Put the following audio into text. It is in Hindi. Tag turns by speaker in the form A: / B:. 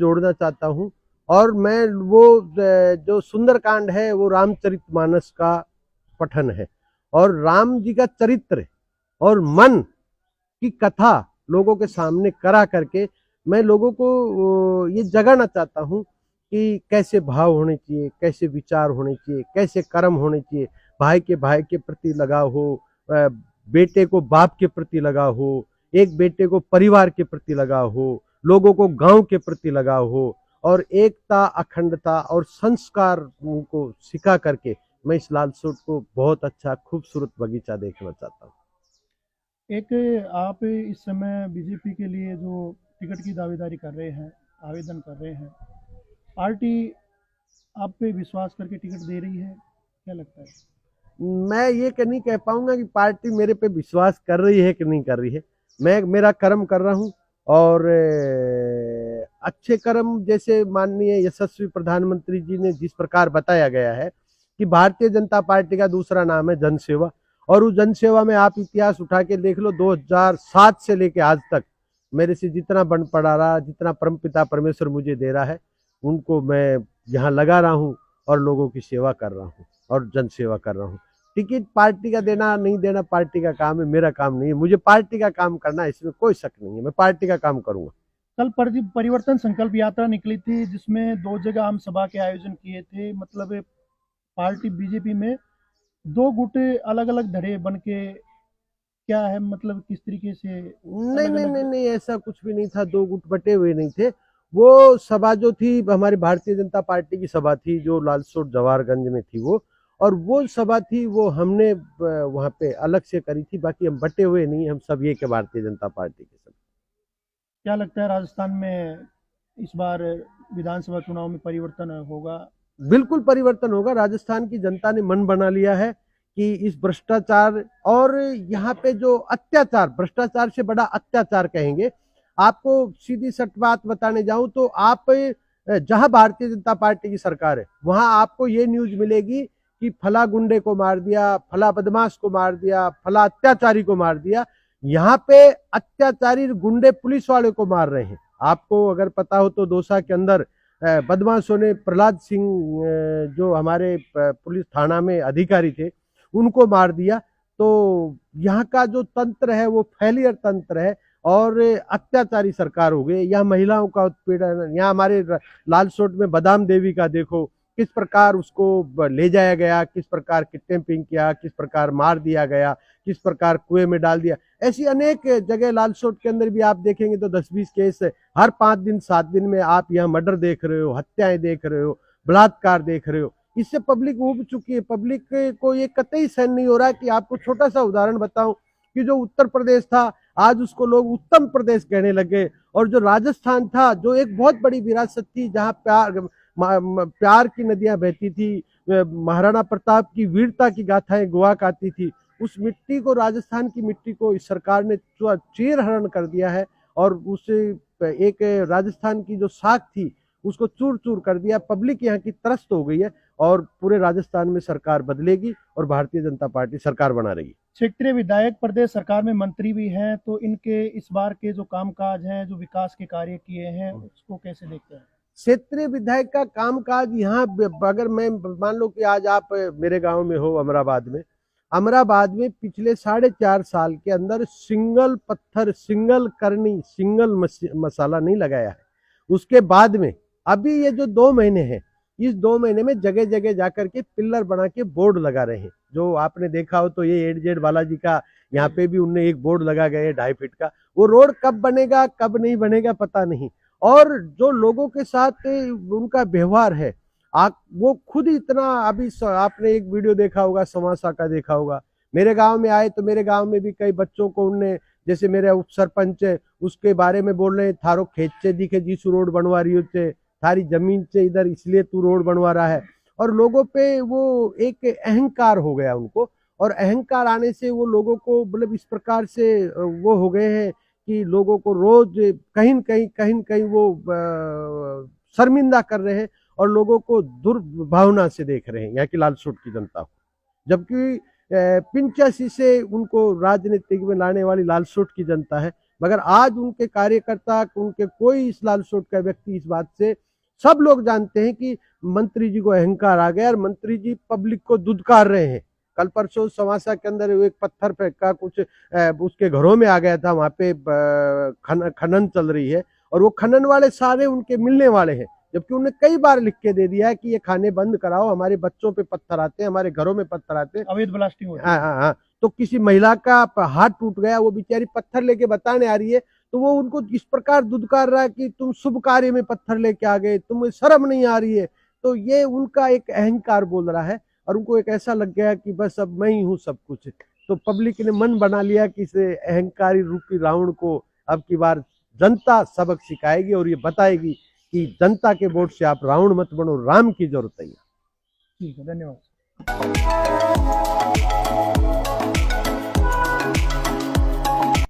A: जोड़ना चाहता हूँ। और मैं वो जो सुंदरकांड है वो रामचरितमानस का पठन है, और राम जी का चरित्र और मन की कथा लोगों के सामने करा करके मैं लोगों को ये जगाना चाहता हूँ कि कैसे भाव होने चाहिए, कैसे विचार होने चाहिए, कैसे कर्म होने चाहिए। भाई के प्रति लगाव हो, बेटे को बाप के प्रति लगाव हो, एक बेटे को परिवार के प्रति लगाव हो, लोगों को गांव के प्रति लगाव हो, और एकता, अखंडता और संस्कार को सिखा करके मैं इस लालसोट को बहुत अच्छा खूबसूरत बगीचा देखना चाहता हूँ।
B: एक आप इस समय बीजेपी के लिए जो टिकट की दावेदारी कर रहे हैं, आवेदन कर रहे हैं, पार्टी आप पे विश्वास करके टिकट दे रही है, क्या लगता है?
A: मैं ये नहीं कह पाऊंगा कि पार्टी मेरे पे विश्वास कर रही है कि नहीं कर रही है। मैं मेरा कर्म कर रहा हूँ, और अच्छे कर्म, जैसे माननीय यशस्वी प्रधानमंत्री जी ने जिस प्रकार बताया गया है कि भारतीय जनता पार्टी का दूसरा नाम है जनसेवा, और उस जनसेवा में आप इतिहास उठा के देख लो, 2007 से लेके आज तक मेरे से जितना बन पड़ा रहा, जितना परमपिता परमेश्वर मुझे दे रहा है, उनको मैं यहाँ लगा रहा हूँ और लोगों की सेवा कर रहा हूँ और जनसेवा कर रहा हूँ। टिकट पार्टी का देना नहीं देना पार्टी का काम है, मेरा काम नहीं है। मुझे पार्टी का काम करना है, इसमें कोई शक नहीं है, मैं पार्टी का काम करूंगा।
B: कल परिवर्तन संकल्प यात्रा निकली थी जिसमें 2 जगह हम सभा के आयोजन किए थे। मतलब पार्टी बीजेपी में 2 गुट अलग-अलग धड़े बन के क्या है, मतलब किस तरीके से
A: नहीं नहीं
B: अलग-अलग?
A: नहीं नहीं, ऐसा कुछ भी नहीं था, दो गुट बटे हुए नहीं थे। वो सभा जो थी हमारी भारतीय जनता पार्टी की सभा थी, जो लालसोट जवाहरगंज में थी वो, और वो सभा थी वो हमने वहां पे अलग से करी थी। बाकी हम बटे हुए नहीं, हम सब एक है, भारतीय जनता पार्टी के सब।
B: क्या लगता है राजस्थान में इस बार विधानसभा चुनाव में परिवर्तन होगा?
A: बिल्कुल परिवर्तन होगा। राजस्थान की जनता ने मन बना लिया है कि इस भ्रष्टाचार और यहाँ पे जो अत्याचार, भ्रष्टाचार से बड़ा अत्याचार कहेंगे। आपको सीधी सट बात बताने जाऊं तो आप जहां भारतीय जनता पार्टी की सरकार है, वहां आपको ये न्यूज मिलेगी कि फला गुंडे को मार दिया, फला बदमाश को मार दिया, फला अत्याचारी को मार दिया। यहाँ पे अत्याचारी गुंडे पुलिस वाले को मार रहे हैं। आपको अगर पता हो तो दौसा के अंदर बदमाशों ने प्रहलाद सिंह, जो हमारे पुलिस थाना में अधिकारी थे, उनको मार दिया। तो यहाँ का जो तंत्र है वो फेलियर तंत्र है, और अत्याचारी सरकार हो गई। यहाँ महिलाओं का उत्पीड़न, यहाँ हमारे लालसोट में बादाम देवी का देखो किस प्रकार उसको ले जाया गया, किस प्रकार किडनैपिंग किया, किस प्रकार मार दिया गया, किस प्रकार कुएं में डाल दिया। ऐसी अनेक जगह लालसोट के अंदर भी आप देखेंगे तो 10-20 केस हर 5 दिन 7 दिन में आप यहाँ मर्डर देख रहे हो, हत्याएं देख रहे हो, बलात्कार देख रहे हो। इससे पब्लिक उब चुकी है। पब्लिक को ये कतई सहन नहीं हो रहा है। कि आपको छोटा सा उदाहरण बताऊं कि जो उत्तर प्रदेश था, आज उसको लोग उत्तम प्रदेश कहने लगे। और जो राजस्थान था, जो एक बहुत बड़ी विरासत थी, जहाँ प्यार की नदियां बहती थी, महाराणा प्रताप की वीरता की गाथाएं गुआ गाती थी, उस मिट्टी को, राजस्थान की मिट्टी को इस सरकार ने चीर हरण कर दिया है। और उसे एक राजस्थान की जो साख थी उसको चूर चूर कर दिया। पब्लिक यहाँ की त्रस्त हो गई है, और पूरे राजस्थान में सरकार बदलेगी और भारतीय जनता पार्टी सरकार बना रही है।
B: क्षेत्रीय विधायक प्रदेश सरकार में मंत्री भी हैं, तो इनके इस बार के जो कामकाज हैं, जो विकास के कार्य किए हैं, उसको कैसे देखते हैं?
A: क्षेत्रीय विधायक का कामकाज यहाँ, अगर मैं मान लो कि आज आप मेरे गांव में हो, अमराबाद में, अमराबाद में पिछले 4.5 साल के अंदर सिंगल पत्थर, सिंगल करनी, सिंगल मसाला नहीं लगाया है। उसके बाद में अभी ये जो 2 महीने हैं, इस 2 महीने में जगह जगह जाकर के पिल्लर बना के बोर्ड लगा रहे हैं। जो आपने देखा हो तो ये एडजेड बालाजी का यहाँ पे भी उनने एक बोर्ड लगा गए 2.5 फीट का। वो रोड कब बनेगा कब नहीं बनेगा पता नहीं। और जो लोगों के साथ उनका व्यवहार है, वो खुद इतना, अभी आपने एक वीडियो देखा होगा, समासा का देखा होगा। मेरे गांव में आए तो मेरे गांव में भी कई बच्चों को उनने, जैसे मेरे उप सरपंच है उसके बारे में बोल रहे, थारो खेत से दिखे जीसू रोड बनवा रही हो, थारी जमीन से इधर इसलिए तू रोड बनवा रहा है। और लोगों पे वो एक अहंकार हो गया उनको, और अहंकार आने से वो लोगों को मतलब इस प्रकार से वो हो गए हैं कि लोगों को रोज कहीं न कहीं वो शर्मिंदा कर रहे हैं, और लोगों को दुर्भावना से देख रहे हैं यहाँ की लालसोट की जनता को। जबकि 85 से उनको राजनीतिक में लाने वाली लालसोट की जनता है, मगर आज उनके कार्यकर्ता, उनके कोई इस लाल सोट का व्यक्ति इस बात से सब लोग जानते हैं कि मंत्री जी को अहंकार आ गया और मंत्री जी पब्लिक को दुदकार रहे हैं। कल परसों समासा के अंदर एक पत्थर फेंका, कुछ उसके घरों में आ गया था, वहां पे खनन चल रही है और वो खनन वाले सारे उनके मिलने वाले हैं, जबकि उन्होंने कई बार लिख के दे दिया है कि ये खाने बंद कराओ, हमारे बच्चों पे पत्थर आते हैं, हमारे घरों में पत्थर आते हैं,
B: अवैध ब्लास्टिंग होती है।
A: हाँ हाँ हाँ। तो किसी महिला का हाथ टूट गया, वो बेचारी पत्थर लेके बताने आ रही है, तो वो उनको इस प्रकार दुदकार रहा है कि तुम शुभ कार्य में पत्थर लेके आ गए, तुम्हें शर्म नहीं आ रही है। तो ये उनका एक अहंकार बोल रहा है और उनको एक ऐसा लग गया कि बस अब मैं ही हूँ सब कुछ। तो पब्लिक ने मन बना लिया कि इस अहंकारी रूपी रावण को अब की बार जनता सबक सिखाएगी और ये बताएगी कि जनता के वोट से आप रावण मत बनो, राम की जरूरत है।
B: ठीक है, धन्यवाद।